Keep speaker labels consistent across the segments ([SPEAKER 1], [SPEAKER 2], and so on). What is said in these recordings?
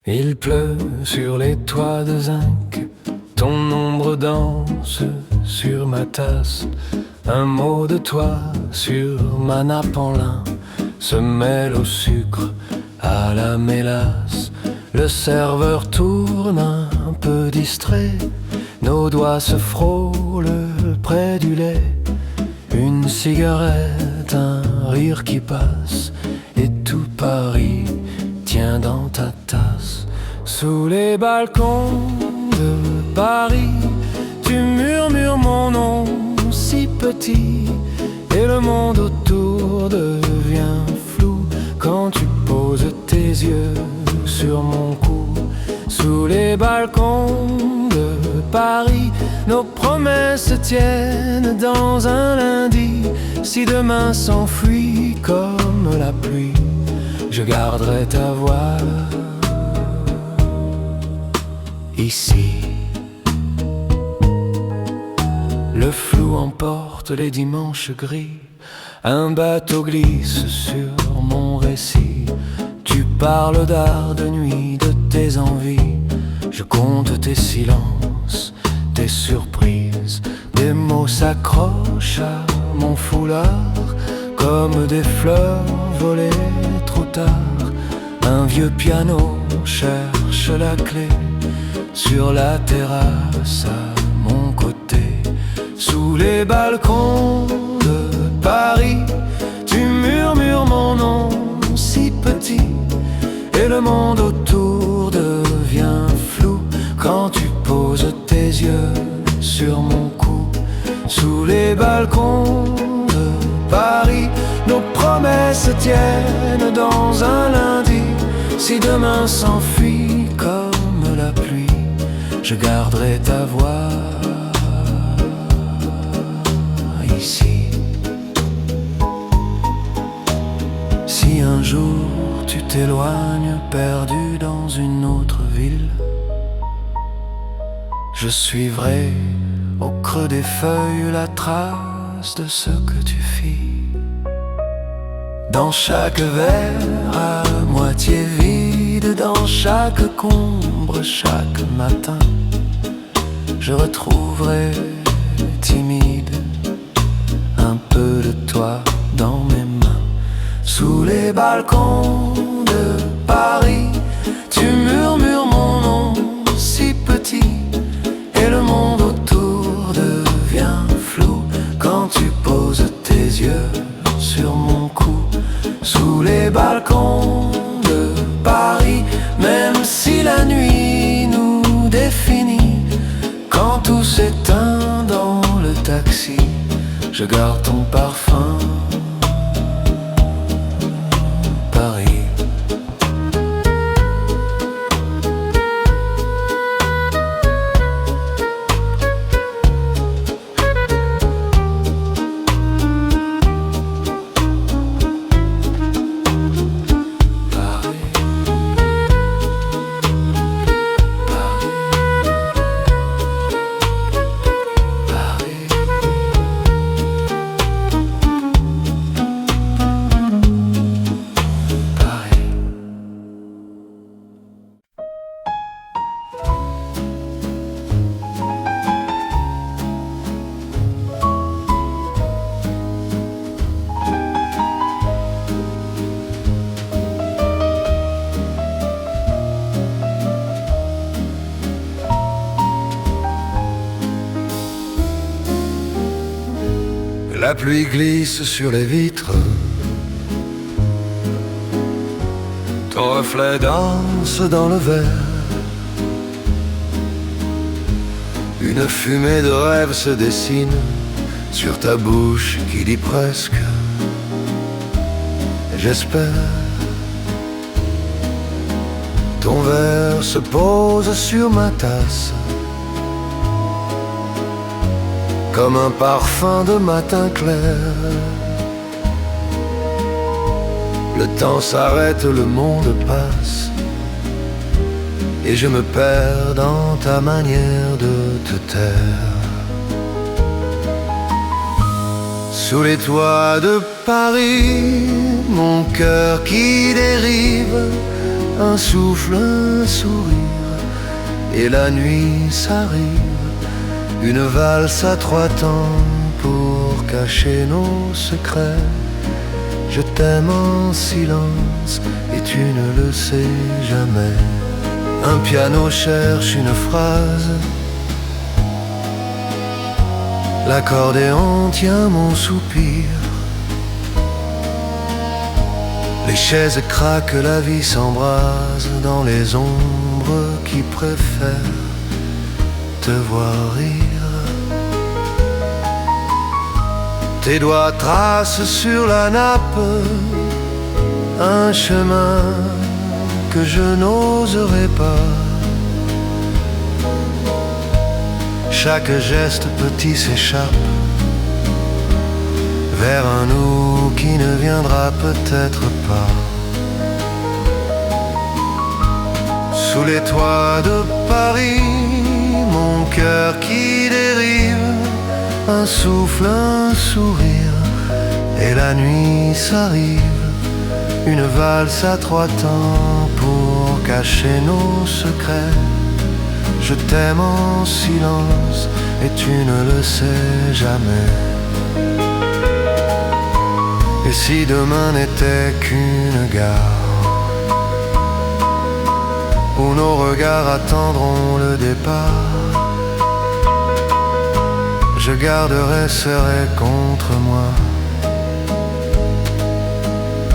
[SPEAKER 1] Il pleut sur les toits de zinc, ton ombre danse sur ma tasse. Un mot de toi sur ma nappe en lin se mêle au sucre, à la mélasse. Le serveur tourne un peu distrait, nos doigts se frôlent près du lait. Une cigarette, un rire qui passe, et tout Paris tient dans ta tasse. Sous les balcons de Paris, tu murmures mon nom si petit, et le monde autour devient flou quand tu poses tes yeux sur mon cou. Sous les balcons de Paris, nos promesses se tiennent dans un lundi. Si demain s'enfuit comme la pluie, je garderai ta voix ici. Le flou emporte les dimanches gris, un bateau glisse sur mon récit. Tu parles d'art, de nuit, de tes envies. Je compte tes silences, tes surprises. Des mots s'accrochent à mon foulard comme des fleurs volées trop tard. Un vieux piano cherche la clé sur la terrasse à mon côté. Sous les balcons de Paris, tu murmures mon nom si petit, et le monde autour devient flou quand tu poses tes yeux sur mon cou. Sous les balcons de Paris, nos promesses se tiennent dans un lundi. Si demain s'enfuit comme la pluie, je garderai ta voix ici. Si un jour tu t'éloignes, perdu dans une autre ville, je suivrai au creux des feuilles la trace de ce que tu fis. Dans chaque verre à moitié vide, dans chaque combre, chaque matin, je retrouverai timide un peu de toi dans mes mains. Sous les balcons de Paris, tu murmures mon nom si petit, et le monde autour devient flou quand tu poses tes yeux sur mon cou. Sous les balcons de Paris, même si la nuit nous définit, quand tout s'éteint dans le taxi, je garde ton parfum, Paris. La pluie glisse sur les vitres, ton reflet danse dans le verre. Une fumée de rêve se dessine sur ta bouche qui dit presque j'espère. Ton verre se pose sur ma tasse comme un parfum de matin clair. Le temps s'arrête, le monde passe, et je me perds dans ta manière de te taire. Sous les toits de Paris, mon cœur qui dérive un souffle, un sourire, et la nuit s'arrive, une valse à trois temps pour cacher nos secrets. Je t'aime en silence et tu ne le sais jamais. Un piano cherche une phrase, l'accordéon tient mon soupir. Les chaises craquent, la vie s'embrase dans les ombres qui préfèrent te voir rire. Tes doigts tracent sur la nappe un chemin que je n'oserai pas. Chaque geste petit s'échappe vers un nous qui ne viendra peut-être pas. Sous les toits de Paris, mon cœur qui dérive, un souffle, un sourire, et la nuit s'arrive, une valse à trois temps pour cacher nos secrets. Je t'aime en silence et tu ne le sais jamais. Et si demain n'était qu'une gare où nos regards attendront le départ, je garderai serré contre moi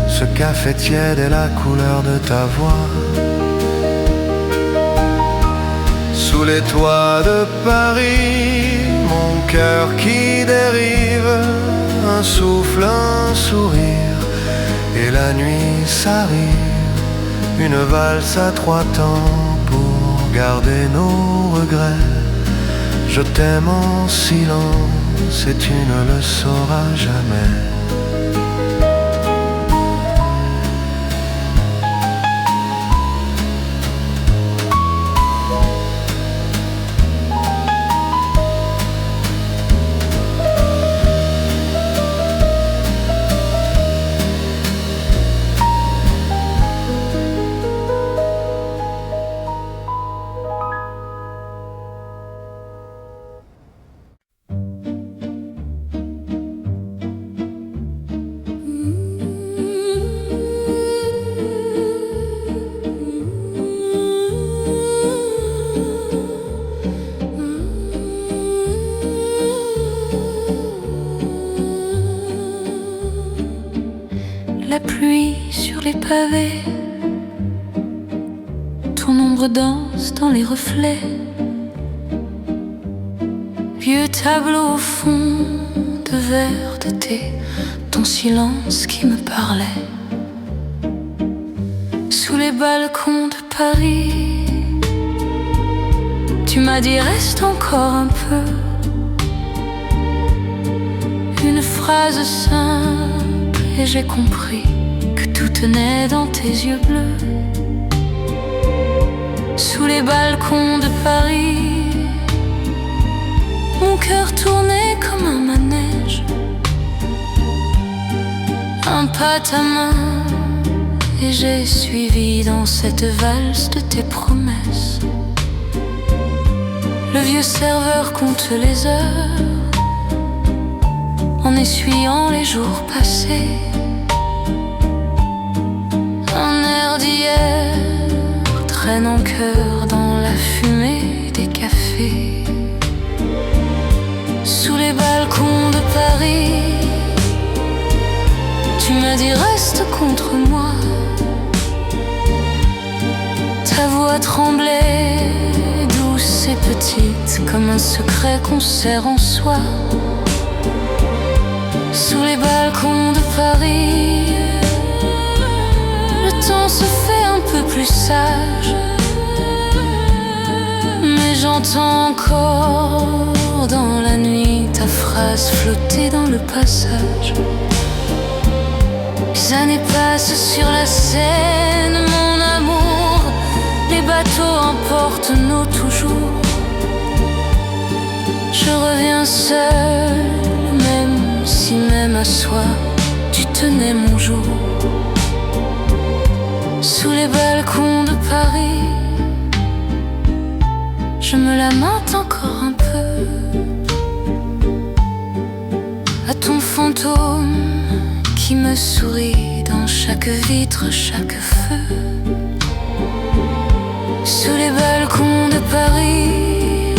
[SPEAKER 1] ce café tiède et la couleur de ta voix. Sous les toits de Paris, mon cœur qui dérive, un souffle, un sourire, et la nuit s'arrive, une valse à trois temps pour garder nos regrets. Je t'aime en silence et tu ne le sauras jamais.
[SPEAKER 2] La pluie sur les pavés, ton ombre danse dans les reflets. Vieux tableau au fond de verre de thé, ton silence qui me parlait. Sous les balcons de Paris, tu m'as dit reste encore un peu. Une phrase simple et j'ai compris que tout tenait dans tes yeux bleus. Sous les balcons de Paris, mon cœur tournait comme un manège. Un pas ta main et j'ai suivi dans cette valse de tes promesses. Le vieux serveur compte les heures en essuyant les jours passés. Un air d'hier traîne en chœur dans la fumée des cafés. Sous les balcons de Paris, tu m'as dit reste contre moi. Ta voix tremblait, douce et petite, comme un secret qu'on serre en soi. Sous les balcons de Paris, le temps se fait un peu plus sage, mais j'entends encore dans la nuit ta phrase flotter dans le passage. Les années passent sur la Seine, mon amour, les bateaux emportent nos toujours. Je reviens seul, même si même à soi tu tenais mon jour. sous les balcons de Paris. Je me lamente encore un peu à ton fantôme qui me sourit dans chaque vitre, chaque feu. Sous les balcons de Paris,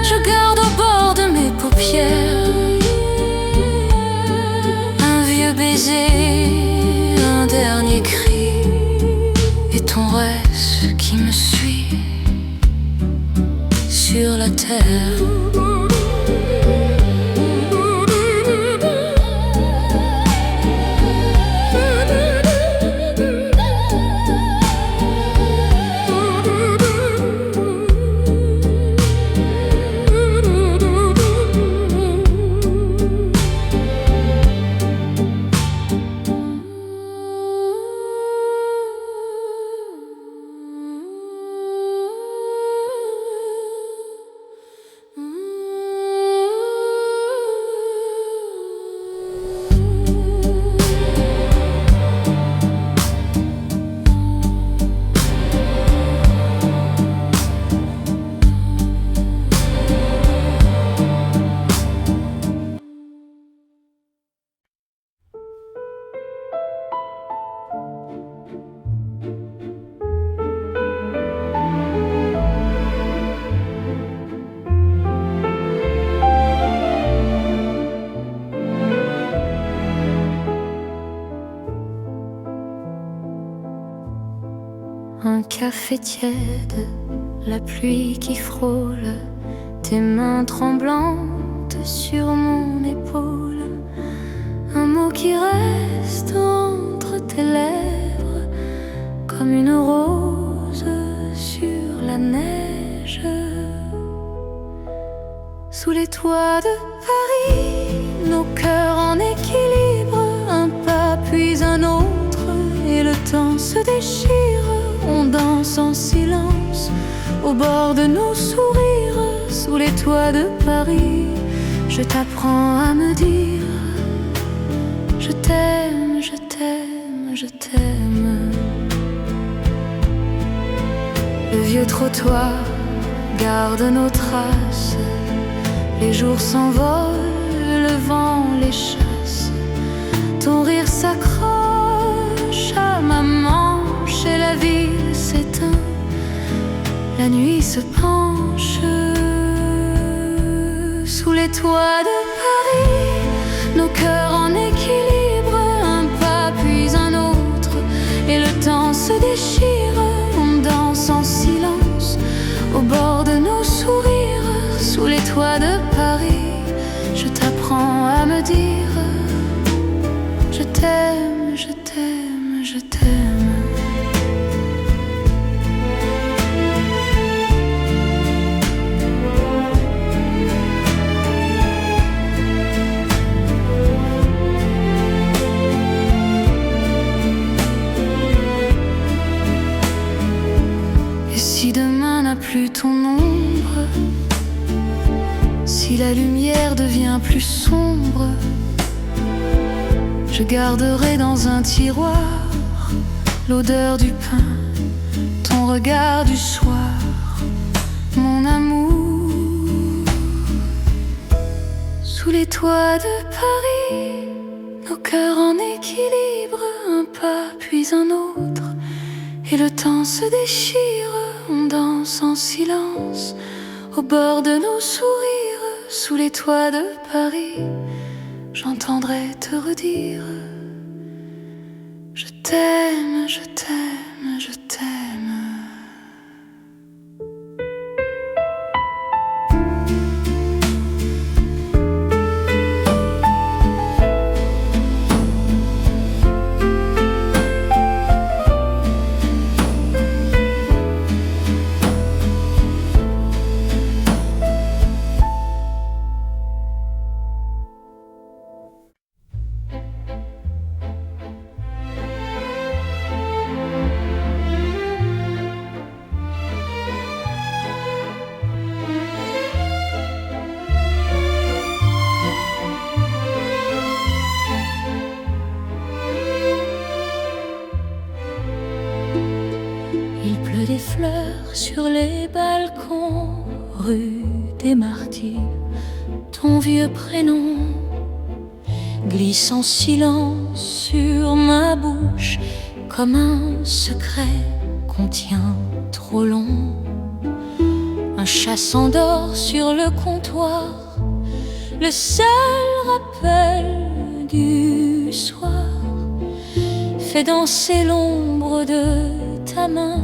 [SPEAKER 2] je garde au bord de mes paupières un vieux baiser, un dernier cri, et ton reste qui me suit sur la terre.
[SPEAKER 3] Un café tiède, la pluie qui frôle, tes mains tremblantes sur mon épaule. Un mot qui reste entre tes lèvres, comme une rose sur la neige. Sous les toits de Paris, nos cœurs en équilibre, un pas puis un autre, et le temps se déchire. On danse en silence au bord de nos sourires. Sous les toits de Paris, je t'apprends à me dire je t'aime, je t'aime, je t'aime. Le vieux trottoir garde nos traces, les jours s'envolent, le vent les chasse. Ton rire s'accroche à ma manche et la ville s'éteint, la nuit se penche. Sous les toits de Paris, nos cœurs en équilibre, un pas puis un autre, et le temps se déchire. On danse en silence au bord de nos sourires. Sous les toits de Paris, je t'apprends à me dire je t'aime, je t'aime, je t'aime. Et si demain n'a plus ton ombre, si la lumière devient plus sombre, je garderai dans un tiroir l'odeur du pain, ton regard du soir, mon amour. Sous les toits de Paris, nos cœurs en équilibre, un pas puis un autre, et le temps se déchire. On danse en silence au bord de nos sourires. Sous les toits de Paris, j'entendrai te redire je t'aime, je t'aime, je t'aime.
[SPEAKER 2] fleurs sur les balcons, rue des Martyrs. Ton vieux prénom glisse en silence sur ma bouche, comme un secret qu'on tient trop long. Un chat s'endort sur le comptoir, le seul rappel du soir fait danser l'ombre de ta main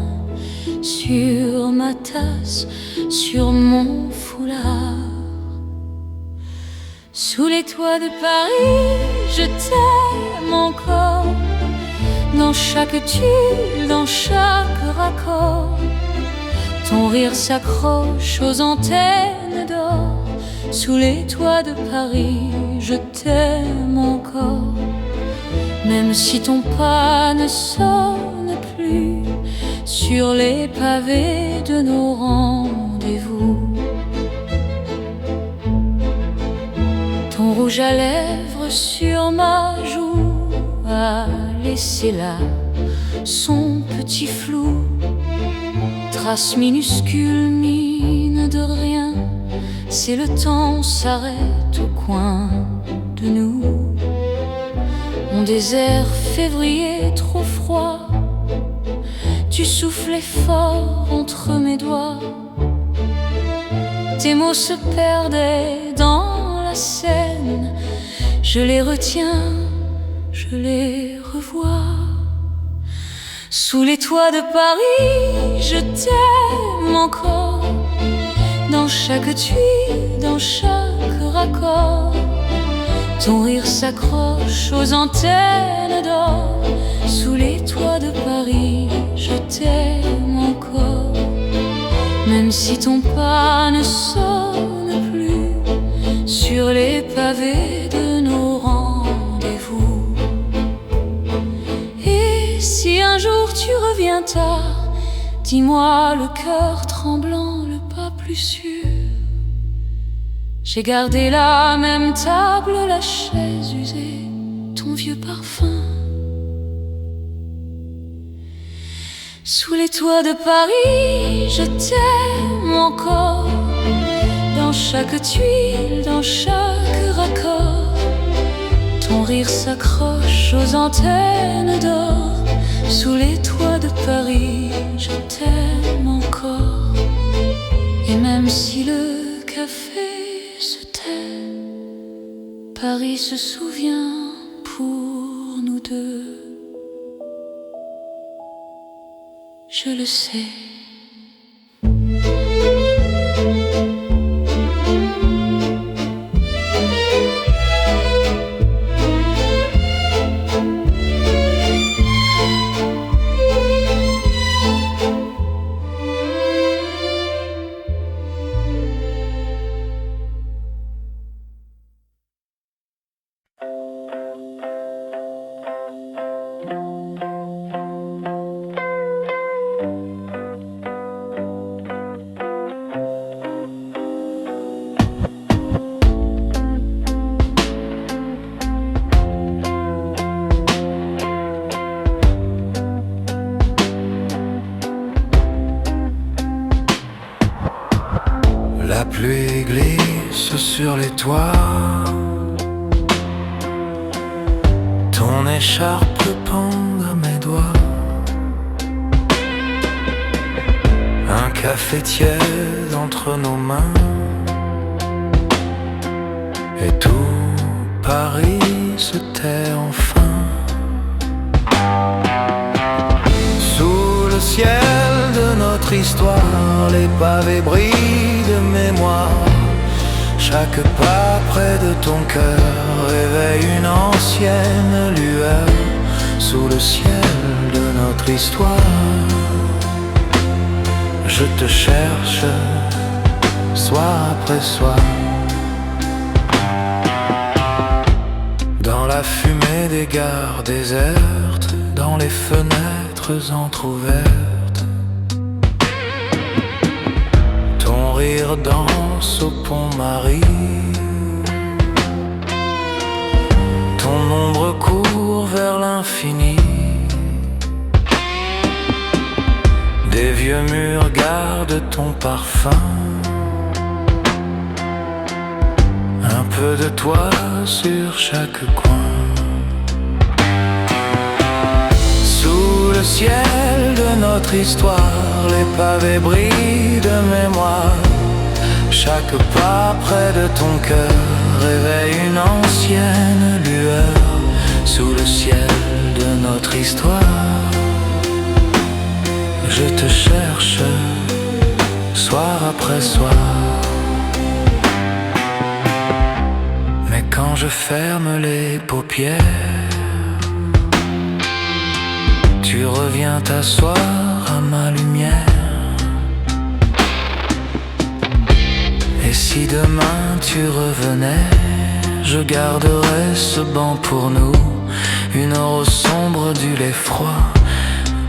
[SPEAKER 2] sur ma tasse, sur mon foulard. Sous les toits de Paris, je t'aime encore, dans chaque tuile, dans chaque raccord. Ton rire s'accroche aux antennes d'or. Sous les toits de Paris, je t'aime encore, même si ton pas ne sonne plus sur les pavés de nos rendez-vous. Ton rouge à lèvres sur ma joue a laissé là son petit flou, trace minuscule, mine de rien. C'est le temps s'arrête au coin de nous. Mon désert février trop froid, tu soufflais fort entre mes doigts. Tes mots se perdaient dans la Seine. Je les retiens, je les revois. Sous les toits de Paris, je t'aime encore, dans chaque tuile, dans chaque raccord. Ton rire s'accroche aux antennes d'or. Sous les toits de Paris, je t'aime encore, même si ton pas ne sonne plus sur les pavés de nos rendez-vous. Et si un jour tu reviens tard, dis-moi le cœur tremblant, le pas plus sûr. J'ai gardé la même table, la chaise usée, ton vieux parfum. Sous les toits de Paris, je t'aime encore, dans chaque tuile, dans chaque raccord. Ton rire s'accroche aux antennes d'or. Sous les toits de Paris, je t'aime encore. Et même si le café se tait, Paris se souvient pour nous deux. Je le sais.
[SPEAKER 1] La pluie glisse sur les toits, ton écharpe pend à mes doigts. Un café tiède entre nos mains, et tout Paris se tait enfin. Sous le ciel de notre histoire, les pavés brillent de mémoire. Chaque pas près de ton cœur réveille une ancienne lueur. Sous le ciel de notre histoire, je te cherche soir après soir. Dans la fumée des gares désertes, dans les fenêtres entr'ouvertes, ton rire danse au Pont-Marie. Ton ombre court vers l'infini. Les vieux murs gardent ton parfum. Un peu de toi sur chaque coin. Sous le ciel de notre histoire, les pavés brillent de mémoire. Chaque pas près de ton cœur réveille une ancienne lueur. Sous le ciel de notre histoire, je te cherche, soir après soir. Mais quand je ferme les paupières, tu reviens t'asseoir à ma lumière. Et si demain tu revenais, je garderais ce banc pour nous. Une heure au sombre du lait froid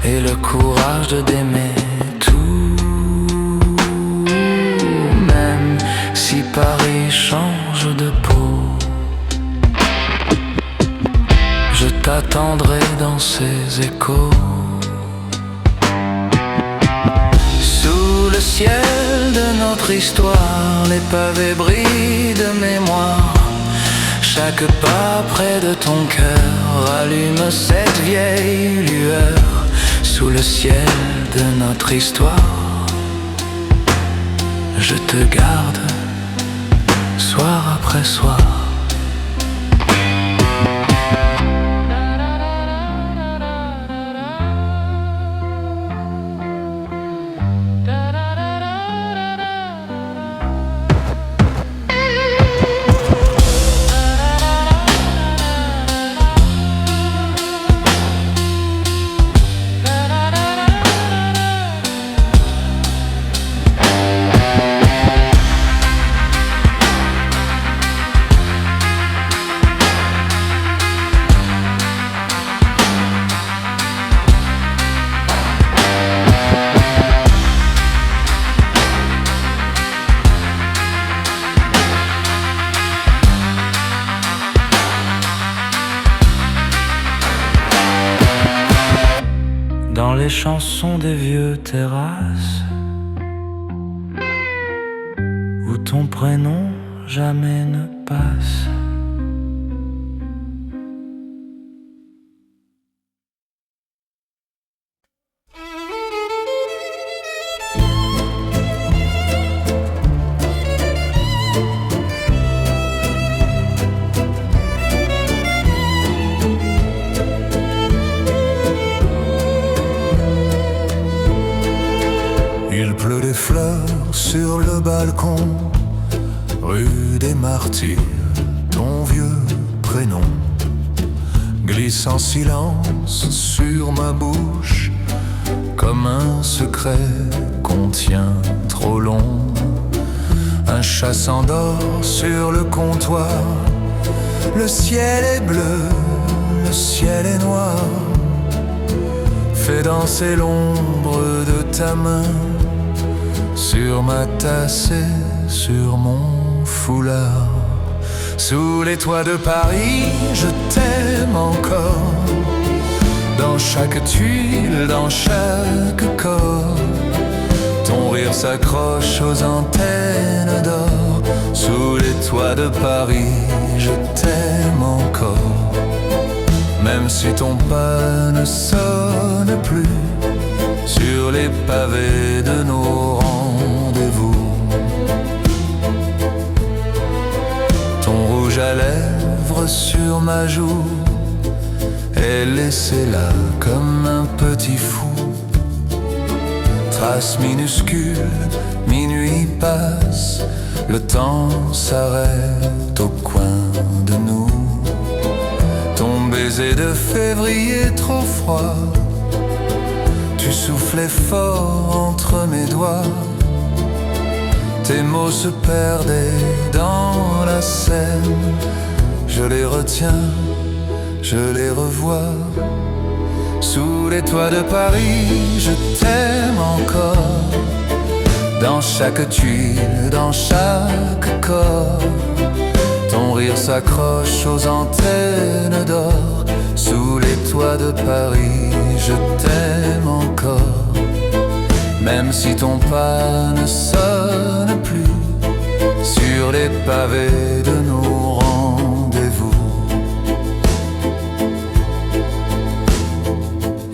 [SPEAKER 1] et le courage de d'aimer tout. Même si Paris change de peau, je t'attendrai dans ses échos. Sous le ciel de notre histoire, les pavés brillent de mémoire. Chaque pas près de ton cœur allume cette vieille lueur. Sous le ciel de notre histoire, je te garde, soir après soir. Dans les chansons des vieux terrasses, où ton prénom jamais ne passe.
[SPEAKER 4] Il pleut des fleurs sur le balcon, rue des Martyrs. Ton vieux prénom glisse en silence sur ma bouche, comme un secret qu'on tient trop long. Un chat s'endort sur le comptoir. Le ciel est bleu, le ciel est noir. Fais danser l'ombre de ta main sur ma tasse et sur mon foulard. Sous les toits de Paris, je t'aime encore. Dans chaque tuile, dans chaque corps, ton rire s'accroche aux antennes d'or. Sous les toits de Paris, je t'aime encore. Même si ton pas ne sonne plus sur les pavés de nos rendez-vous. Ton rouge à lèvres sur ma joue est laissé là comme un petit fou. Trace minuscule, minuit passe, le temps s'arrête au coin de nous. Ton baiser de février trop froid, tu soufflais fort entre mes doigts. Tes mots se perdaient dans la scène. Je les retiens, je les revois. Sous les toits de Paris, je t'aime encore. Dans chaque tuile, dans chaque corps, ton rire s'accroche aux antennes d'or. Sous les toits de Paris, je t'aime encore.
[SPEAKER 1] même si ton pas ne sonne plus sur les pavés de nos rendez-vous.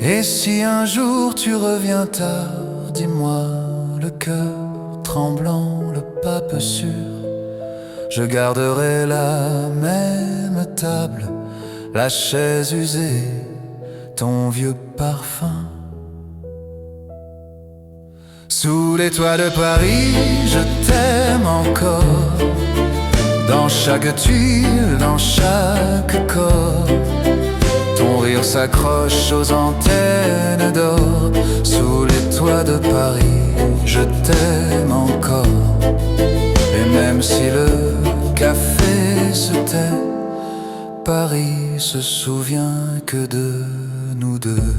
[SPEAKER 1] Et si un jour tu reviens tard, dis-moi, le cœur tremblant, le pas peu sûr, je garderai la même table, la chaise usée, ton vieux parfum. Sous les toits de Paris, je t'aime encore, dans chaque tuile, dans chaque corps. Ton rire s'accroche aux antennes d'or. Sous les toits de Paris, je t'aime encore. Et même si le café se tait, Paris se souvient que de nous deux.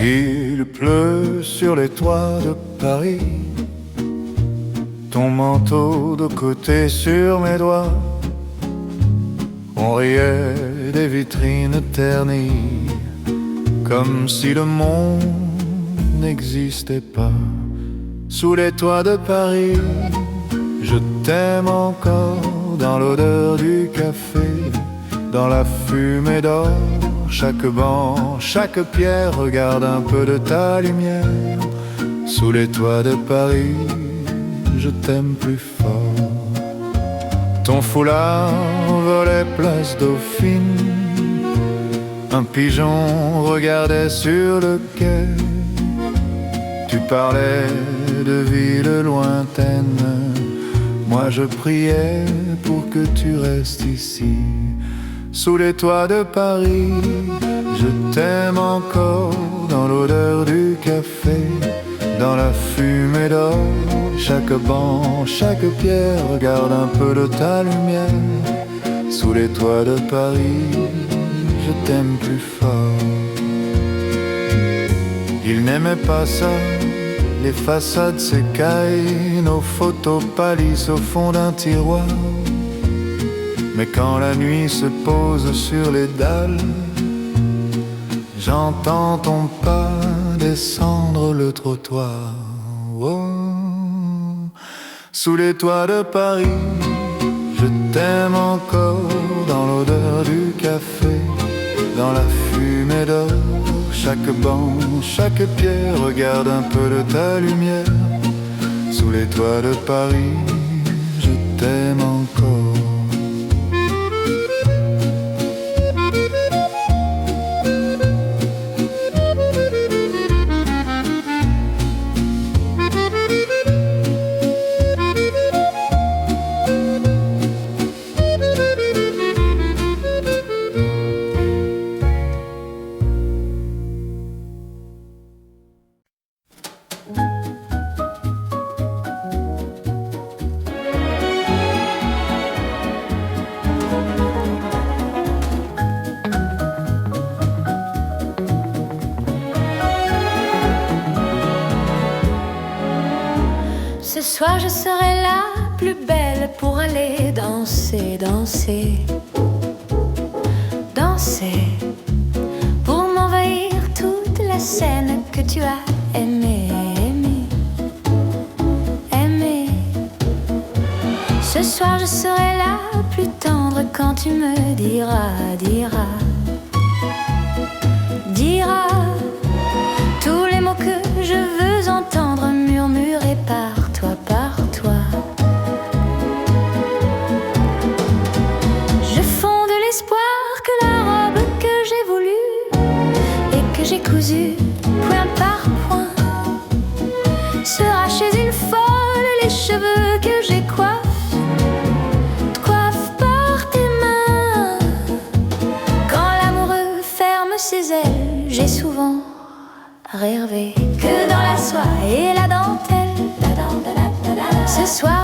[SPEAKER 4] Il pleut sur les toits de Paris, ton manteau de côté sur mes doigts. On riait des vitrines ternies, comme si le monde n'existait pas. Sous les toits de Paris, je t'aime encore, dans l'odeur du café, dans la fumée d'or. Chaque banc, chaque pierre regarde un peu de ta lumière. Sous les toits de Paris, je t'aime plus fort. Ton foulard volait place Dauphine, un pigeon regardait sur le quai. Tu parlais de villes lointaines, moi je priais pour que tu restes ici. Sous les toits de Paris, je t'aime encore, dans l'odeur du café, dans la fumée d'or. Chaque banc, chaque pierre regarde un peu de ta lumière. Sous les toits de Paris, je t'aime plus fort. Il n'aimait pas ça, les façades s'écaillent, nos photos pâlissent au fond d'un tiroir. Mais quand la nuit se pose sur les dalles, j'entends ton pas descendre le trottoir. Oh. Sous les toits de Paris, je t'aime encore, dans l'odeur du café, dans la fumée d'or. Chaque banc, chaque pierre regarde un peu de ta lumière. Sous les toits de Paris, je t'aime encore.
[SPEAKER 3] Ce soir je serai la plus belle pour aller danser, danser, danser, pour m'envahir toute la scène que tu as aimée, aimée, aimée. Ce soir je serai la plus tendre quand tu me diras, diras, diras tous les mots que je veux entendre murmurés par toi, par toi. Je fonde l'espoir que la robe que j'ai voulue et que j'ai cousue point par point sera chez une folle les cheveux que j'ai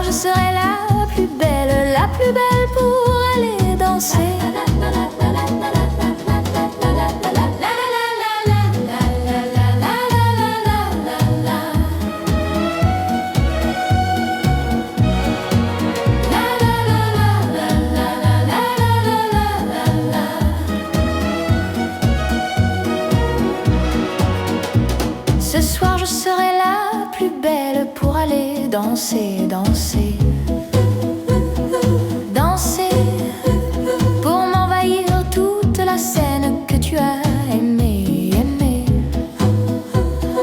[SPEAKER 3] soir je serai la plus belle pour aller danser. Ce soir je serai la plus belle pour aller danser, danser. Danser pour m'envahir toute la scène que tu as aimée, aimée,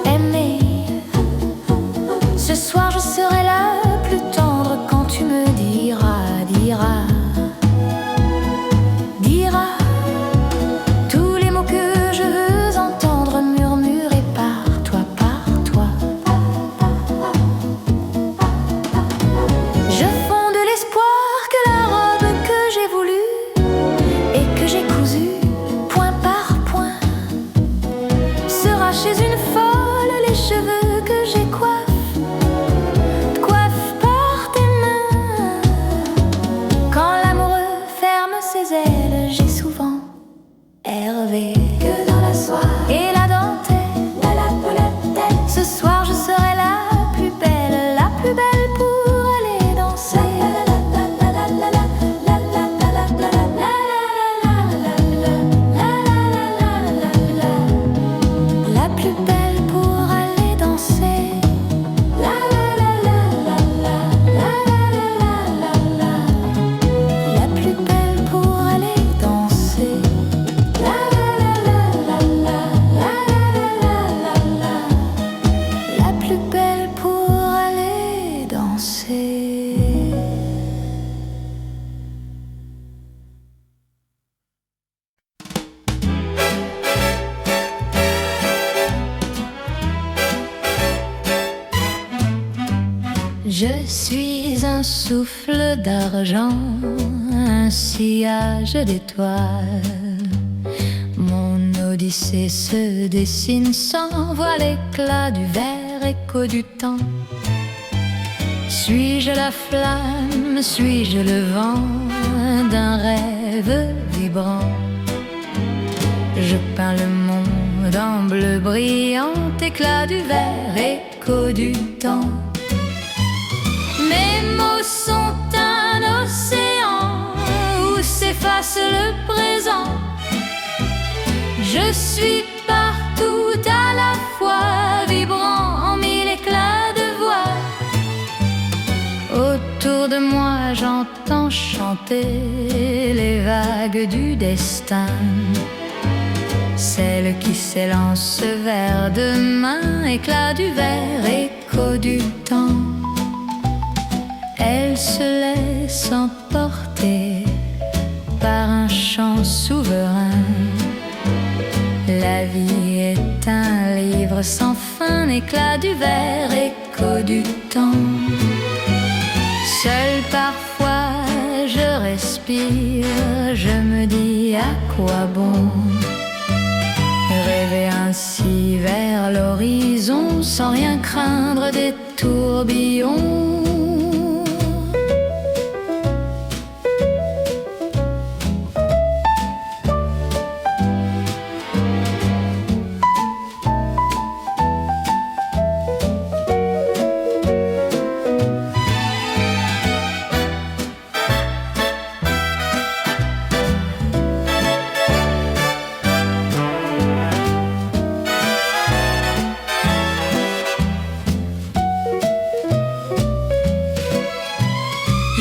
[SPEAKER 3] aimée. Ce soir je serai la plus tendre quand tu me diras, diras, diras tous les mots que je veux entendre murmurer par toi, par toi. Je fonde l'espoir que la robe que j'ai voulue et que j'ai cousue point par point sera chez une folle les cheveux que j'ai coiffe par tes mains. Quand l'amoureux ferme ses ailes, j'ai souvent Hervé que dans la soirée et la dentelle, la polentelle. Ce soir je serai la plus belle pour aller danser. La plus belle pour aller danser. La plus belle pour aller danser. La plus belle pour aller danser. Je suis un souffle d'argent, un sillage d'étoiles. Mon odyssée se dessine sans voir l'éclat du verre, écho du temps. Suis-je la flamme, suis-je le vent d'un rêve vibrant? Je peins le monde en bleu brillant, éclat du verre, écho du temps. Mes mots sont un océan où s'efface le présent. Je suis partout à la fois, vibrant en mille éclats de voix. Autour de moi j'entends chanter les vagues du destin, celles qui s'élancent vers demain, éclat du verre, écho du temps. Elle se laisse emporter par un chant souverain. La vie est un livre sans fin, éclat du verre, écho du temps. Seul parfois je respire, je me dis à quoi bon rêver ainsi vers l'horizon sans rien craindre des tourbillons.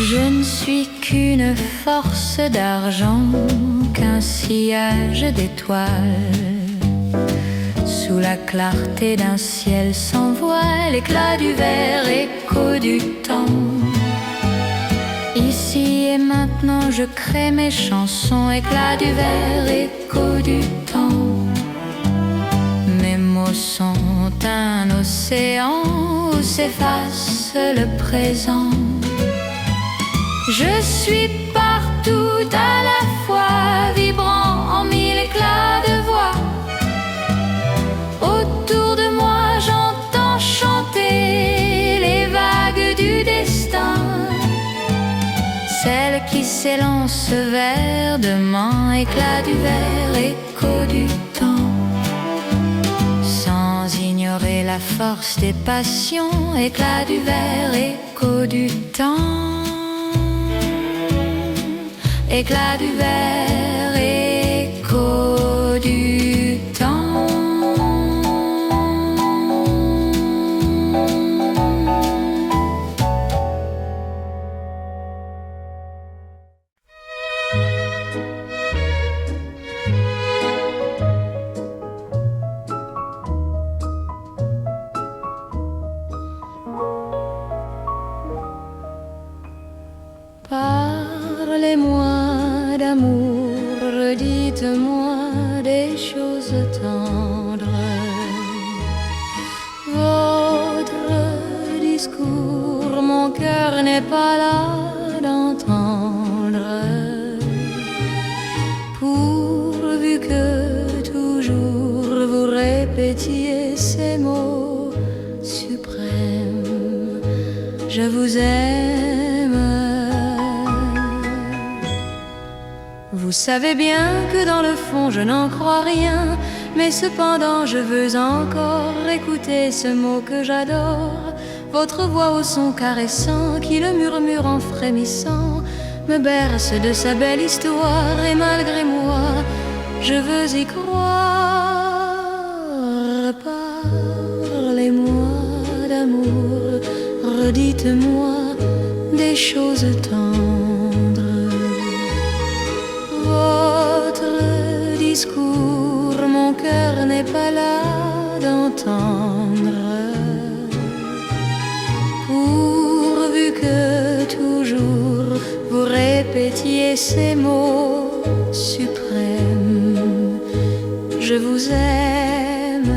[SPEAKER 3] Je ne suis qu'une force d'argent, qu'un sillage d'étoiles. Sous la clarté d'un ciel sans voile, éclat du verre, écho du temps. Ici et maintenant je crée mes chansons, éclat du verre, écho du temps. Mes mots sont un océan où s'efface le présent. Je suis partout à la fois, vibrant en mille éclats de voix. Autour de moi j'entends chanter les vagues du destin, qui s'élance vers demain, éclat du verre, écho du temps. Sans ignorer la force des passions, éclat du verre, écho du temps. Éclat du verre, écho du temps.
[SPEAKER 2] Parlez-moi d'amour, dites-moi des choses tendres. Votre discours, mon cœur n'est pas là d'entendre. Pourvu que toujours vous répétiez ces mots suprêmes, je vous aime. Vous savez bien que dans le fond je n'en crois rien, mais cependant je veux encore écouter ce mot que j'adore. Votre voix au son caressant qui le murmure en frémissant me berce de sa belle histoire, et malgré moi je veux y croire. Parlez-moi d'amour, redites-moi des choses tendres. Votre discours, mon cœur n'est pas là d'entendre. Pourvu que toujours vous répétiez ces mots suprêmes, je vous aime.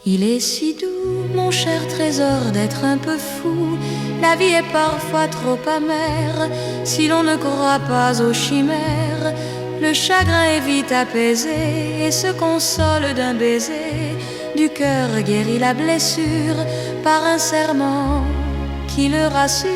[SPEAKER 2] Il est si doux, mon cher trésor, d'être un peu fou. La vie est parfois trop amère si l'on ne croit pas aux chimères. Le chagrin est vite apaisé et se console d'un baiser. Du cœur guérit la blessure par un serment qui le rassure.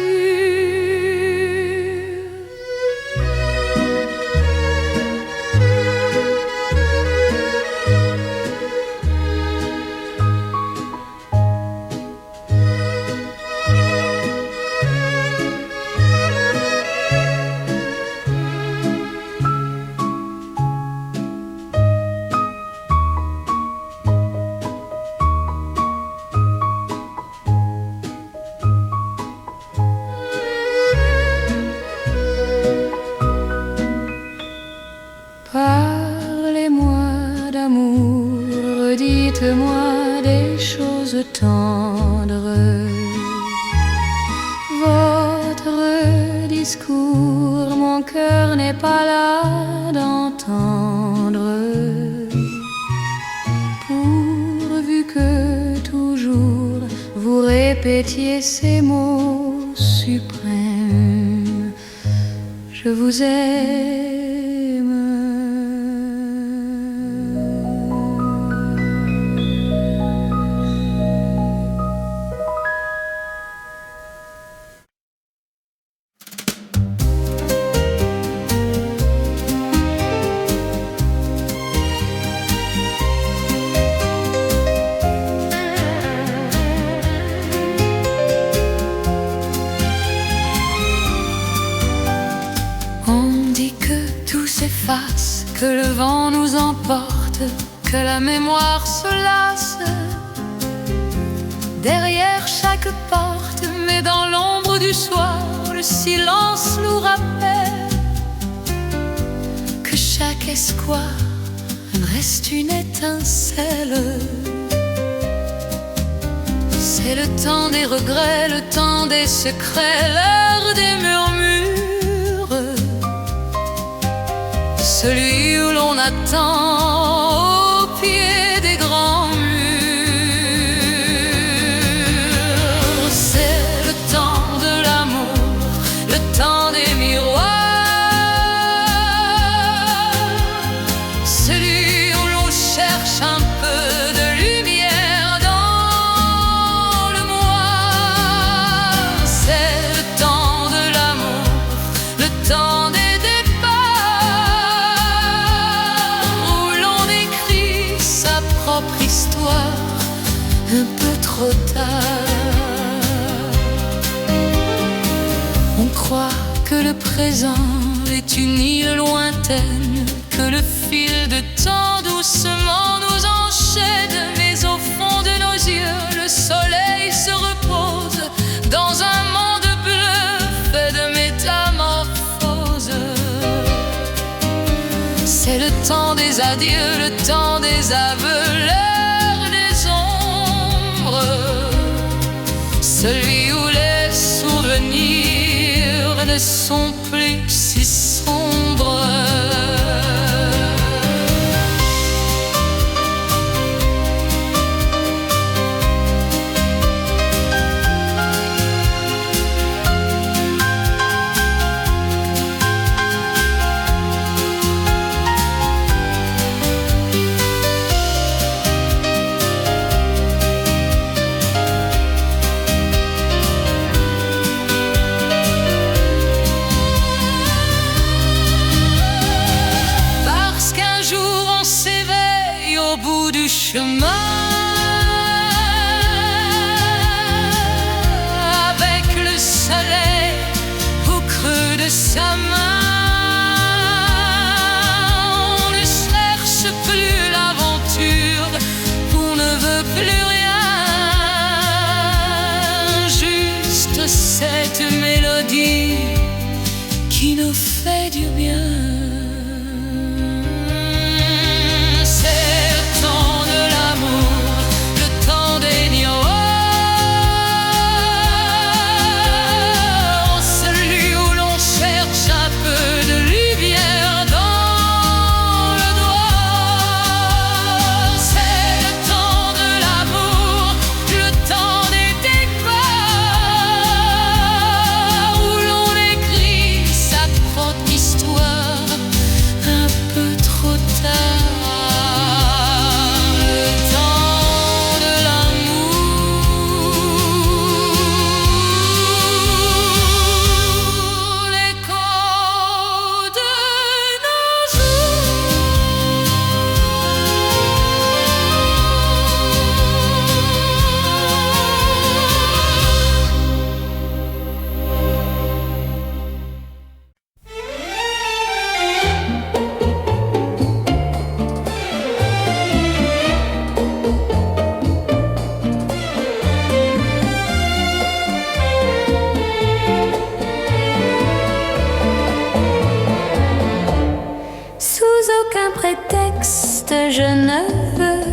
[SPEAKER 2] Parlez-moi d'amour, dites-moi des choses tendres. Votre discours, mon cœur n'est pas là d'entendre. Pourvu que toujours vous répétiez ces mots suprêmes, je vous aime. Que le vent nous emporte, que la mémoire se lasse. Derrière chaque porte, mais dans l'ombre du soir, le silence nous rappelle que chaque espoir reste une étincelle. C'est le temps des regrets, le temps des secrets, l'heure des murmures, celui où l'on attend au pied des grands murs. C'est le temps de l'amour, le temps des miroirs, celui où l'on cherche un peu de lumière dans le moi. C'est le
[SPEAKER 3] trop tard. On croit que le présent est une île lointaine, que le fil de temps doucement nous enchaîne. Mais au fond de nos yeux, le soleil se repose dans un monde bleu fait de métamorphoses. C'est le temps des adieux, le temps des aveux, l'heure des ombres, celui où les souvenirs ne sont plus si sombres. Avec le soleil au creux de sa main, on ne cherche plus l'aventure, on ne veut plus rien, juste cette mélodie qui nous fait du bien.
[SPEAKER 2] Je ne veux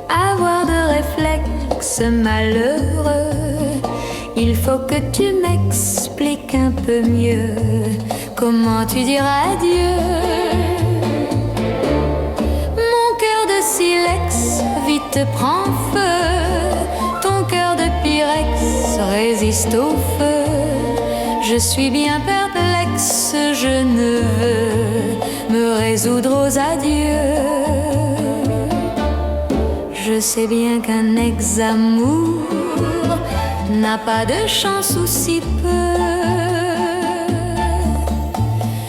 [SPEAKER 2] avoir de réflexe malheureux. Il faut que tu m'expliques un peu mieux comment tu diras adieu. Mon cœur de silex vite prend feu, ton cœur de pyrex résiste au feu. Je suis bien perplexe, je ne veux me résoudre aux adieux. Je sais bien qu'un ex-amour n'a pas de chance ou si peu,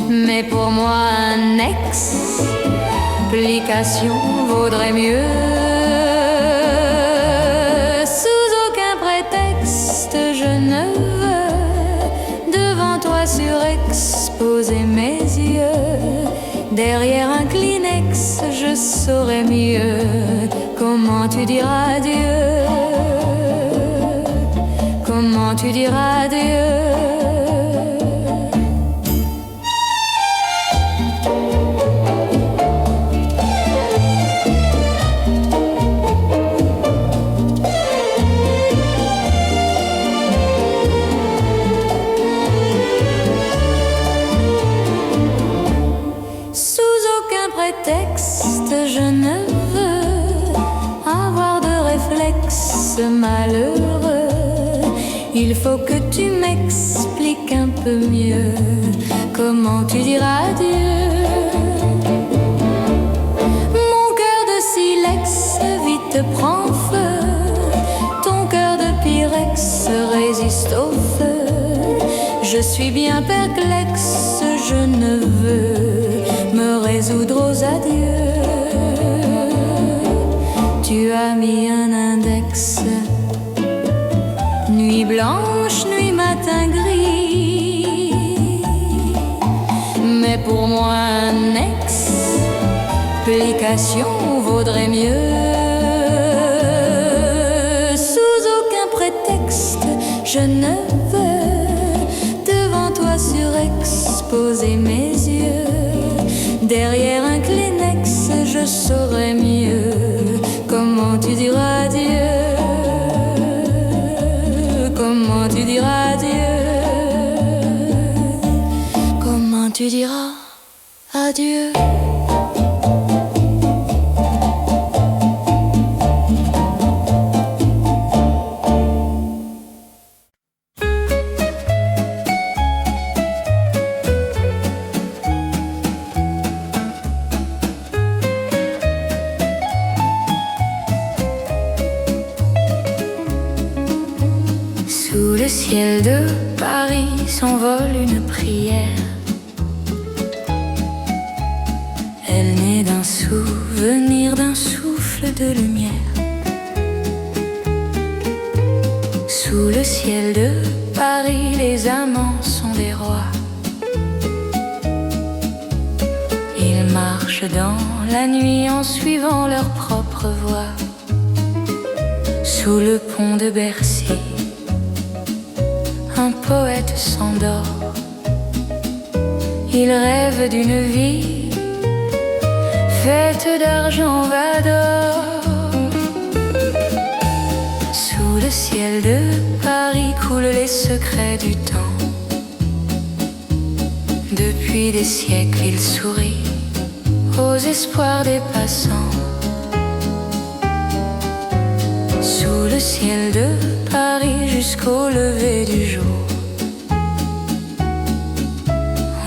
[SPEAKER 2] mais pour moi un explication vaudrait mieux. Sous aucun prétexte je ne veux devant toi surexposer mes yeux. Derrière un Kleenex je saurais mieux comment tu diras adieu. Comment tu diras adieu. Je ne veux avoir de réflexe malheureux. Il faut que tu m'expliques un peu mieux comment tu diras adieu. Mon cœur de silex vite prend feu, ton cœur de pyrex résiste au feu. Je suis bien perplexe, je ne veux me résoudre aux adieux. Tu as mis un index Nuit blanche, nuit matin gris. Mais pour moi un explication vaudrait mieux. Sous aucun prétexte je ne veux devant toi surexposer mes yeux. Derrière un Kleenex je saurais mieux comment tu diras adieu. Comment tu diras adieu. Comment tu diras adieu.
[SPEAKER 3] Sous le ciel de Paris s'envole une prière. Elle naît d'un souvenir, d'un souffle de lumière. Sous le ciel de Paris, les amants sont des rois. Ils marchent dans la nuit en suivant leur propre voie. Sous le pont de Bercy, un poète s'endort. Il rêve d'une vie faite d'argent vador. Sous le ciel de Paris coulent les secrets du temps. Depuis des siècles il sourit aux espoirs des passants. Sous le ciel de Paris jusqu'au lever du jour,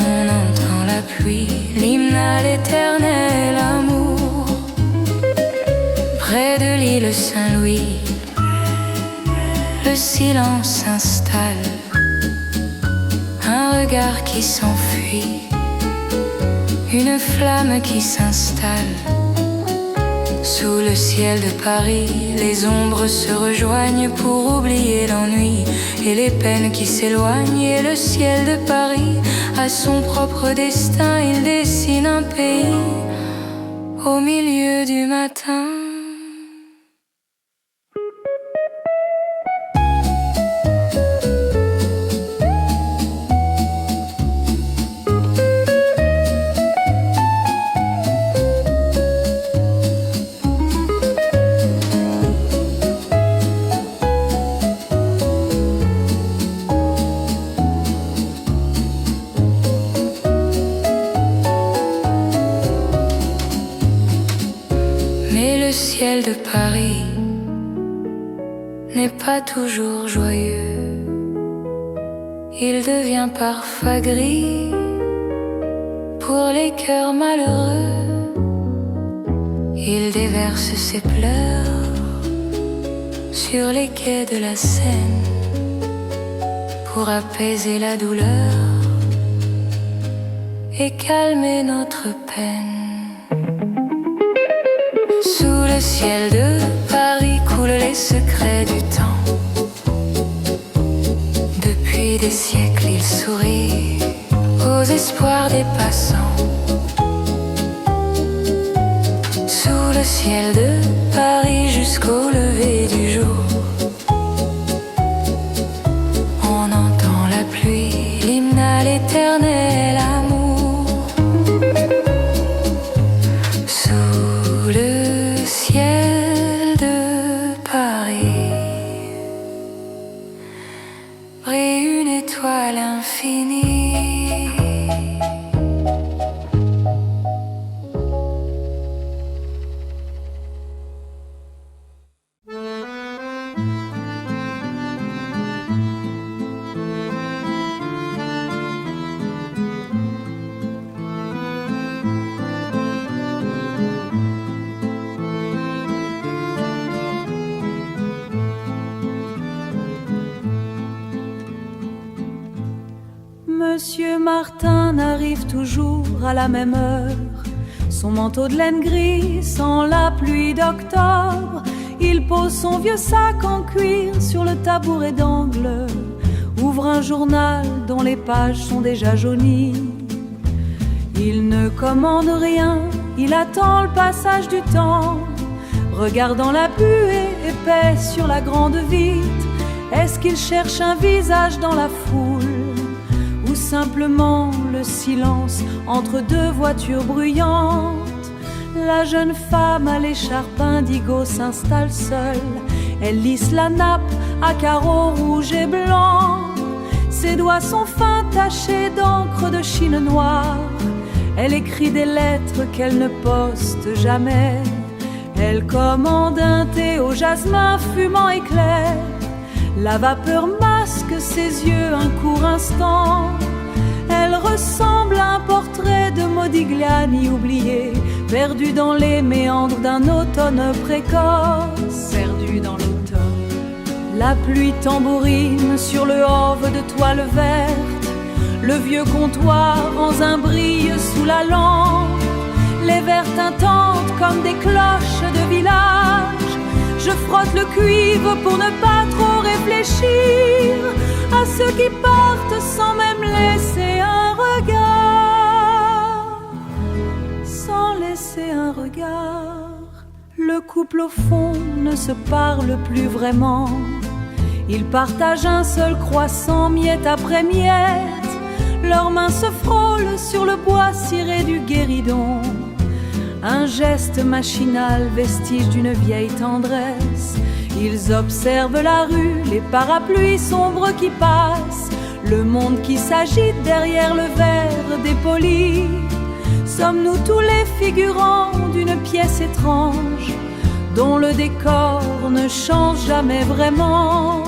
[SPEAKER 3] on entend la pluie, l'hymne à l'éternel amour. Près de l'île Saint-Louis, le silence s'installe. Un regard qui s'enfuit, une flamme qui s'installe. Sous le ciel de Paris, les ombres se rejoignent pour oublier l'ennui et les peines qui s'éloignent. Et le ciel de Paris a son propre destin, il dessine un pays au milieu du matin. Le ciel de Paris n'est pas toujours joyeux. Il devient parfois gris pour les cœurs malheureux. Il déverse ses pleurs sur les quais de la Seine pour apaiser la douleur et calmer notre peine. Sous le ciel de Paris coulent les secrets du temps. Depuis des siècles il sourit aux espoirs des passants. Sous le ciel de Paris jusqu'au lever du jour, on entend la pluie, l'hymne à l'éternel amour. Sous le ciel de Paris brille une étoile infinie.
[SPEAKER 5] Monsieur Martin arrive toujours à la même heure. Son manteau de laine gris sent la pluie d'octobre. il pose son vieux sac en cuir sur le tabouret d'angle, ouvre un journal dont les pages sont déjà jaunies. Il ne commande rien, il attend le passage du temps, regardant la buée épaisse sur la grande vitre. Est-ce qu'il cherche un visage dans la foule, ou simplement le silence entre deux voitures bruyantes? La jeune femme à l'écharpe indigo s'installe seule. Elle lisse la nappe à carreaux rouges et blancs. Ses doigts sont fins tachés d'encre de Chine noire. Elle écrit des lettres qu'elle ne poste jamais. Elle commande un thé au jasmin fumant et clair. La vapeur masque ses yeux un court instant. Elle ressemble à un portrait de Modigliani oublié, perdu dans les méandres d'un automne précoce. Perdu dans l'automne. La pluie tambourine sur le hove de toile verte. Le vieux comptoir en zin brille sous la lampe. Les verres tintantes comme des cloches de village. Je frotte le cuivre pour ne pas trop réfléchir à ceux qui partent sans même laisser un regard. Sans laisser un regard. Le couple au fond ne se parle plus vraiment. Ils partagent un seul croissant miette après miette. Leurs mains se frôlent sur le bois ciré du guéridon. Un geste machinal, vestige d'une vieille tendresse. Ils observent la rue, les parapluies sombres qui passent, le monde qui s'agite derrière le verre dépoli. Sommes-nous tous les figurants d'une pièce étrange, dont le décor ne change jamais vraiment?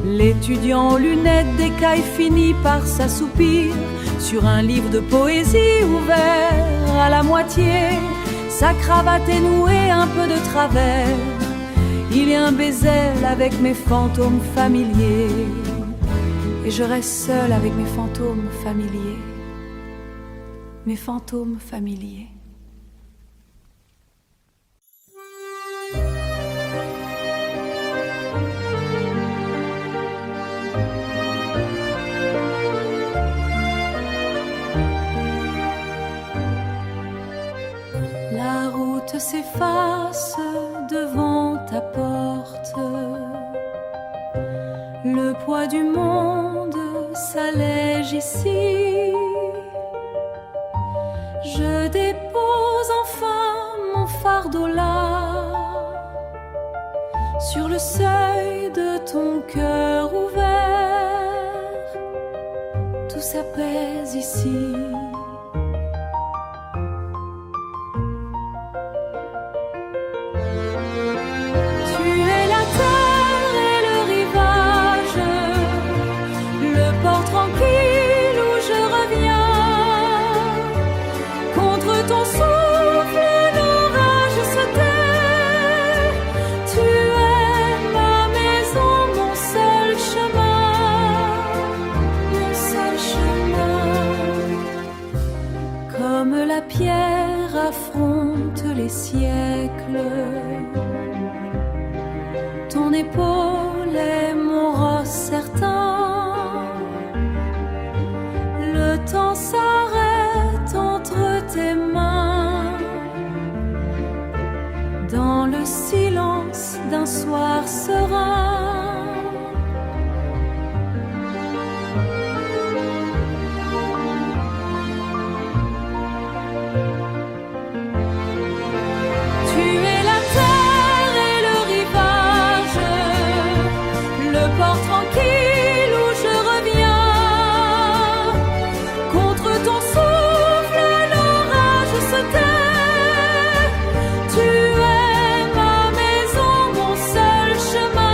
[SPEAKER 5] L'étudiant aux lunettes d'écaille finit par s'assoupir sur un livre de poésie ouvert à la moitié. Sa cravate est nouée un peu de travers. Il y a un baiser avec mes fantômes familiers. Et je reste seule avec mes fantômes familiers. Mes fantômes familiers. La route s'efface devant ta porte. Le poids du monde s'allège ici. Je dépose enfin mon fardeau là, sur le seuil de ton cœur ouvert. Tout s'apaise ici. Pierre affronte les siècles. Ton épaule est mon roc certain. Le temps s'arrête entre tes mains. Dans le silence d'un soir serein.
[SPEAKER 3] Tu es ma maison, mon seul chemin.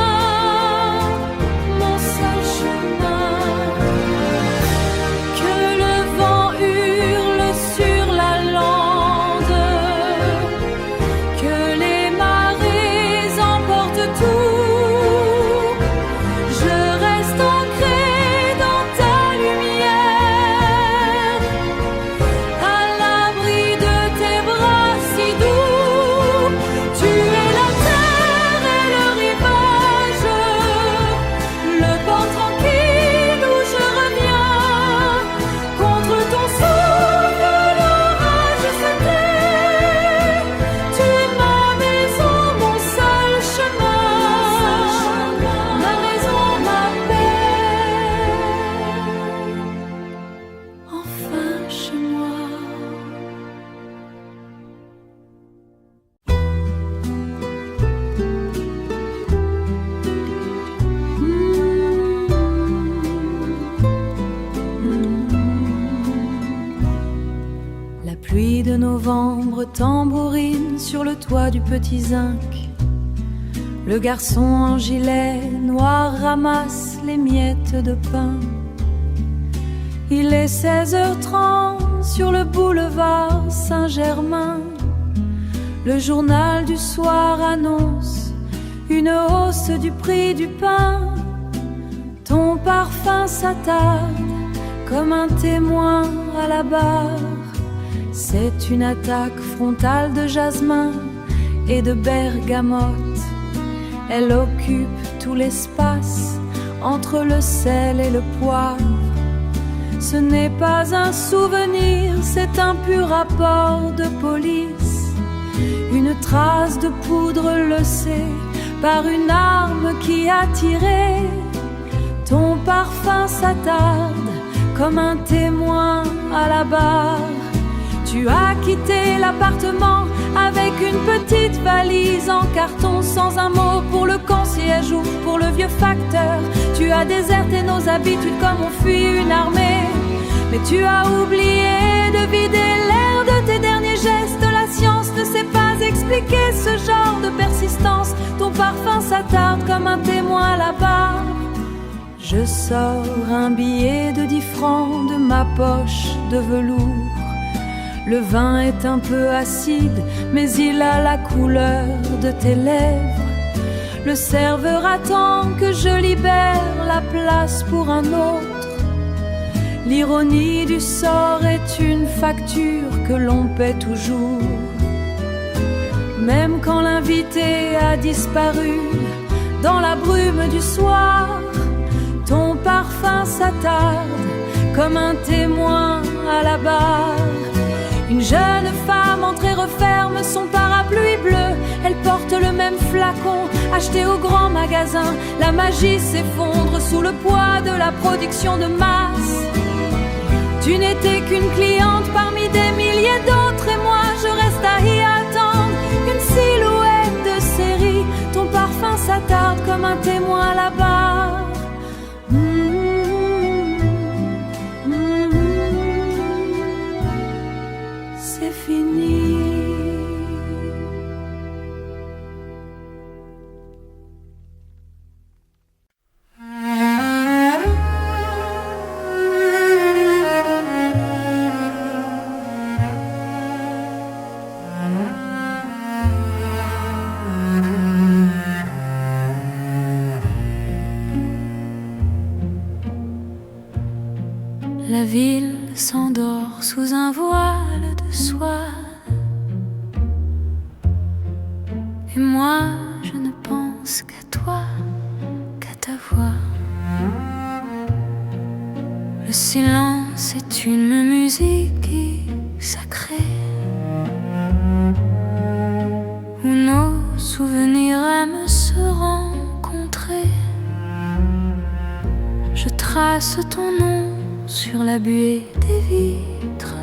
[SPEAKER 5] novembre tambourine sur le toit du petit zinc. Le garçon en gilet noir ramasse les miettes de pain. Il est 16h30 sur le boulevard Saint-Germain. Le journal du soir annonce une hausse du prix du pain. Ton parfum s'attarde comme un témoin à la barre. C'est une attaque frontale de jasmin et de bergamote. Elle occupe tout l'espace entre le sel et le poivre. Ce n'est pas un souvenir, c'est un pur rapport de police. Une trace de poudre lessée par une arme qui a tiré. Ton parfum s'attarde comme un témoin à la barre. Tu as quitté l'appartement avec une petite valise en carton, sans un mot pour le concierge ou pour le vieux facteur. Tu as déserté nos habitudes comme on fuit une armée. Mais tu as oublié de vider l'air de tes derniers gestes. La science ne sait pas expliquer ce genre de persistance. Ton parfum s'attarde comme un témoin à la barre. Je sors un billet de 10 francs de ma poche de velours. Le vin est un peu acide, mais il a la couleur de tes lèvres. Le serveur attend que je libère la place pour un autre. L'ironie du sort est une facture que l'on paie toujours. Même quand l'invité a disparu dans la brume du soir, ton parfum s'attarde comme un témoin à la barre. Une jeune femme entrée referme son parapluie bleu. Elle porte le même flacon acheté au grand magasin. La magie s'effondre sous le poids de la production de masse. Tu n'étais qu'une cliente parmi des milliers d'autres. Et moi je reste à y attendre une silhouette de série. Ton parfum s'attarde comme un témoin à la barre. C'est fini.
[SPEAKER 3] La ville s'endort sous un voile de soie. Et moi, je ne pense qu'à toi, qu'à ta voix. Le silence est une musique sacrée, où nos souvenirs aiment se rencontrer. Je trace ton nom sur la buée des vitres,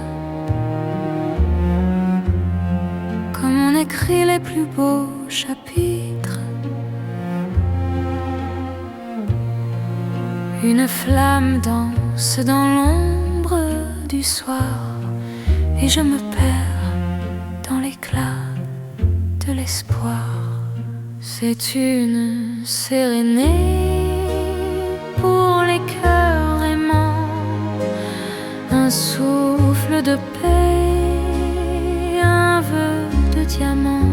[SPEAKER 3] comme on écrit les plus beaux chapitres. Une flamme danse dans l'ombre du soir, et je me perds dans l'éclat de l'espoir. C'est une sérénée pour les cœurs aimants, un souffle de paix, un vœu de diamant.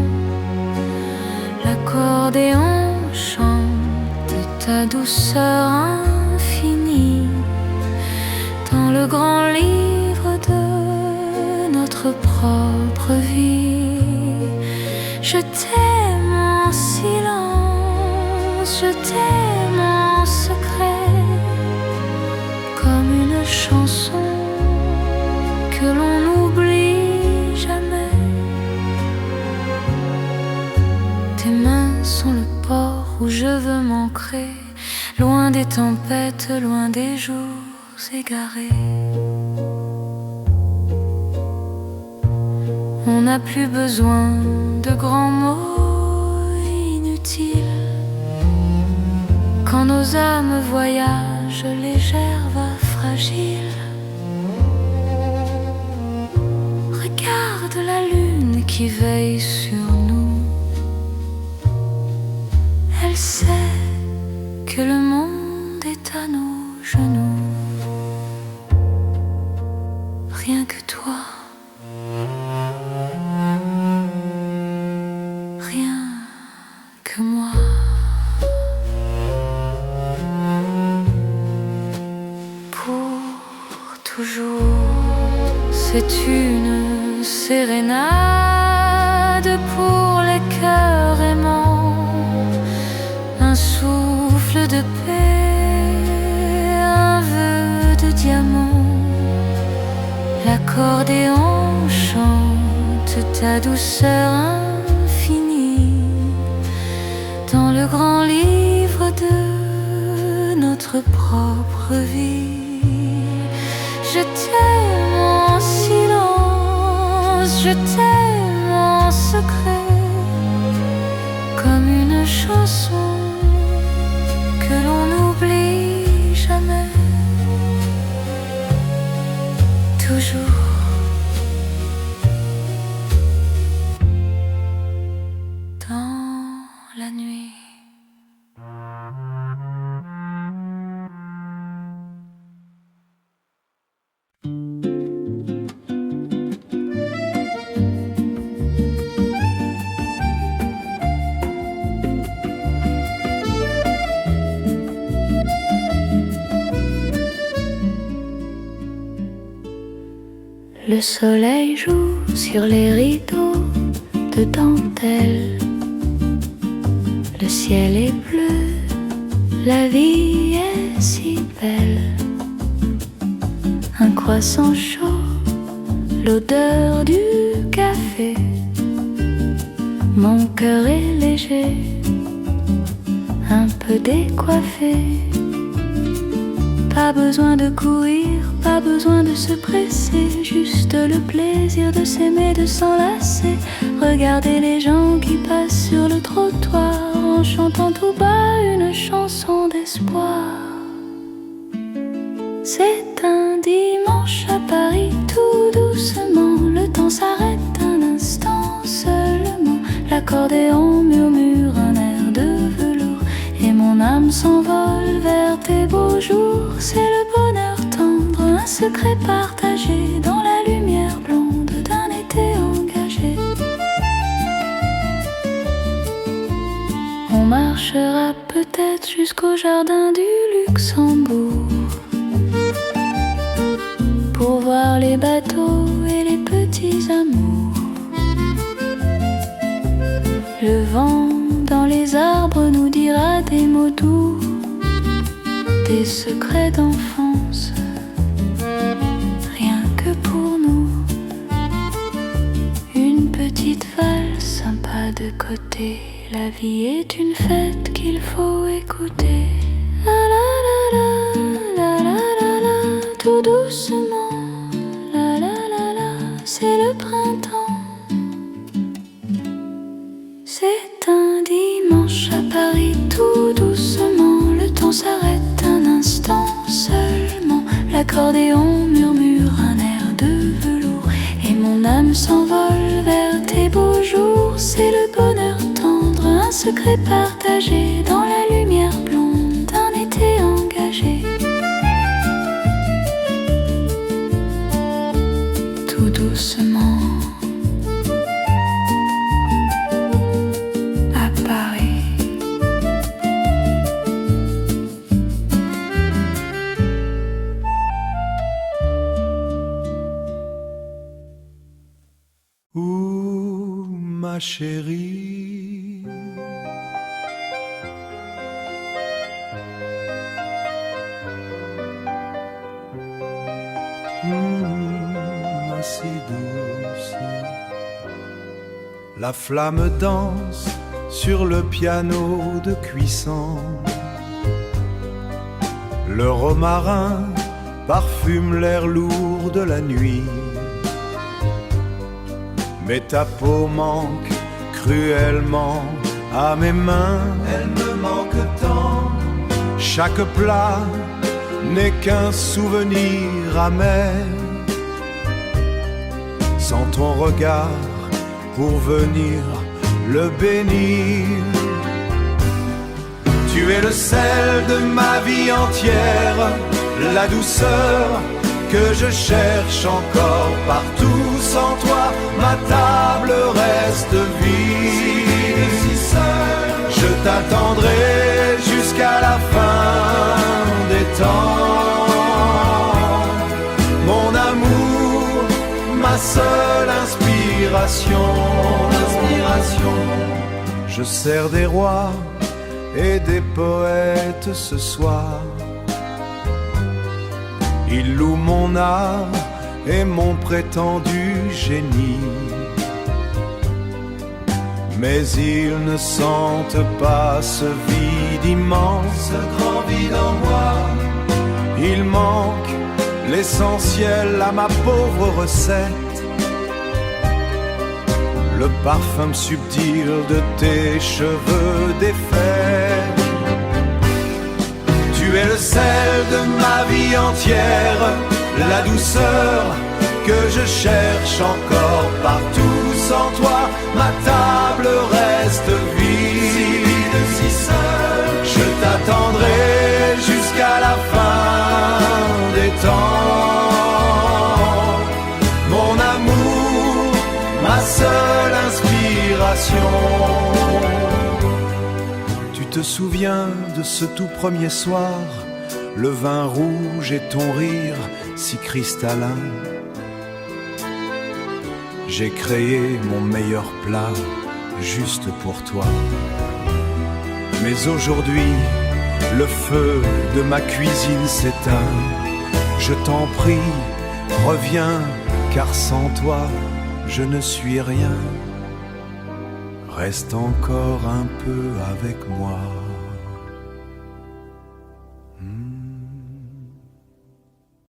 [SPEAKER 3] L'accordéon chante ta douceur infinie dans le grand livre de notre propre vie. Je t'aime en silence, je t'aime en secret, comme une chanson que l'on n'oublie jamais. Tes mains sont le port où je veux m'ancrer, loin des tempêtes, loin des jours égarés. On n'a plus besoin de grands mots inutiles quand nos âmes voyagent légères, va fragiles. Regarde la lune qui veille sur nous. Elle sait que le monde est à nos genoux. Rien que toi, rien que moi. Pour toujours, c'est une sérénade pour les cœurs aimants, un souffle de paix, un vœu de diamant. L'accordéon chante ta douceur infinie dans le grand livre de notre propre vie. Je t'aime en silence, je t'aime en secret, comme une chanson que l'on n'oublie jamais. Toujours dans la nuit. Le soleil joue sur les rideaux de dentelle. Le ciel est bleu, la vie est si belle. Un croissant chaud, l'odeur du café. Mon cœur est léger, un peu décoiffé. Pas besoin de courir, pas besoin de se presser, juste le plaisir de s'aimer, de s'enlacer. Regardez les gens qui passent sur le trottoir en chantant tout bas une chanson d'espoir. C'est un dimanche à Paris, tout doucement, le temps s'arrête un instant seulement. L'accordéon murmure un air de velours et mon âme s'envole vers tes beaux jours. C'est le bonheur tendre, un secret partagé dans la lumière blonde d'un été engagé. On marchera peut-être jusqu'au jardin du Luxembourg pour voir les bateaux et les petits amours. Le vent dans les arbres nous dira des mots doux, des secrets d'enfance, rien que pour nous. Une petite valse sympa de côté, la vie est une fête qu'il faut écouter. La la la la, la la la la, tout doucement. La la la la, c'est le printemps. C'est un dimanche à Paris, tout doucement, le temps s'arrête un instant seulement. L'accordéon murmure un air de velours et mon âme s'envole vers tes beaux jours. C'est le bonheur tendre, un secret partagé dans la lumière blonde d'un été engagé. Tout doucement.
[SPEAKER 4] Ma chérie, si douce. La flamme danse sur le piano de cuisson. Le romarin parfume l'air lourd de la nuit. Mais ta peau manque cruellement à mes mains. Elle me manque tant. Chaque plat n'est qu'un souvenir amer. Sans ton regard pour venir le bénir. Tu es le sel de ma vie entière, la douceur que je cherche encore partout. Sans toi, ma table reste vide. Si seul, je t'attendrai jusqu'à la fin des temps. Mon amour, ma seule inspiration. Je sers des rois et des poètes ce soir. Ils louent mon art et mon prétendu génie. Mais ils ne sentent pas ce vide immense, ce grand vide en moi. Il manque l'essentiel à ma pauvre recette, le parfum subtil de tes cheveux défaits. Tu es le sel de ma vie entière, la douceur que je cherche encore partout. Sans toi, ma table reste vide. Si seul, je t'attendrai jusqu'à la fin des temps. Mon amour, ma seule inspiration. Tu te souviens de ce tout premier soir, le vin rouge et ton rire si cristallin. J'ai créé mon meilleur plat juste pour toi. Mais aujourd'hui, le feu de ma cuisine s'éteint. Je t'en prie, reviens, car sans toi, je ne suis rien. Reste encore un peu avec moi.